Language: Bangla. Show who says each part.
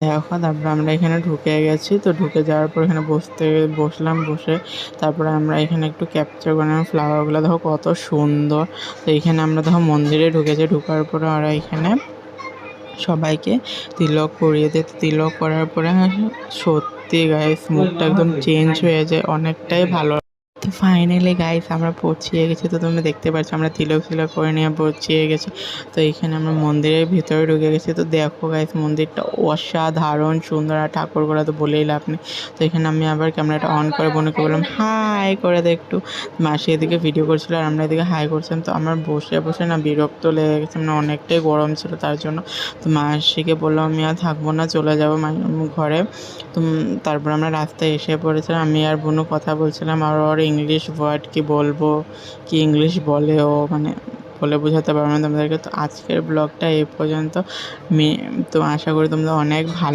Speaker 1: দেখো তারপরে আমরা এখানে ঢুকে গেছি। তো ঢুকে যাওয়ার পর এখানে বসলাম। বসে তারপরে আমরা এখানে একটু ক্যাপচার করলাম ফ্লাওয়ারগুলো। দেখো কত সুন্দর। তো এখানে আমরা দেখো মন্দিরে ঢুকেছি। ঢোকার পরে ওরা এখানে সবাইকে তিলক পরিয়ে দেয়। তিলক করার পরে সত্যি গাইস মুখটা একদম চেঞ্জ হয়ে যায়, অনেকটাই ভালো। তো ফাইনালি গাইস আমরা পৌঁছিয়ে গেছি। তো তোমরা দেখতে পাচ্ছ আমরা তিলক করে নিয়ে পৌঁছিয়ে গেছি। তো এখানে আমরা মন্দিরের ভিতরে ঢুকে গেছি। তো দেখো গাইস মন্দিরটা অসাধারণ সুন্দর, আর ঠাকুরগুলো তো বলেই লাভ নেই। তো এখানে আমি আবার ক্যামেরাটা অন করে বোনকে বললাম হাই করে দে একটু। মাসি এদিকে ভিডিও করছিল আর আমরা এদিকে হাই করছিলাম। তো আমার বসে বসে না বিরক্ত লেগে গেছে, মানে অনেকটাই গরম ছিল তার জন্য। তো মাসিকে বললাম আমি আর থাকবো না, চলে যাবো ঘরে। তো তারপর আমরা রাস্তায় এসে পড়েছিলাম। আমি আর বোনও কথা বলছিলাম, আর ওর ইংলিশ ওয়ার্ড কি বলবো, কি ইংলিশ বলে ও, মানে বলে বোঝাতে পারবো না তোমাদেরকে। তো আজকের ব্লগটা এই পর্যন্ত। তো আশা করি তোমরা অনেক ভালো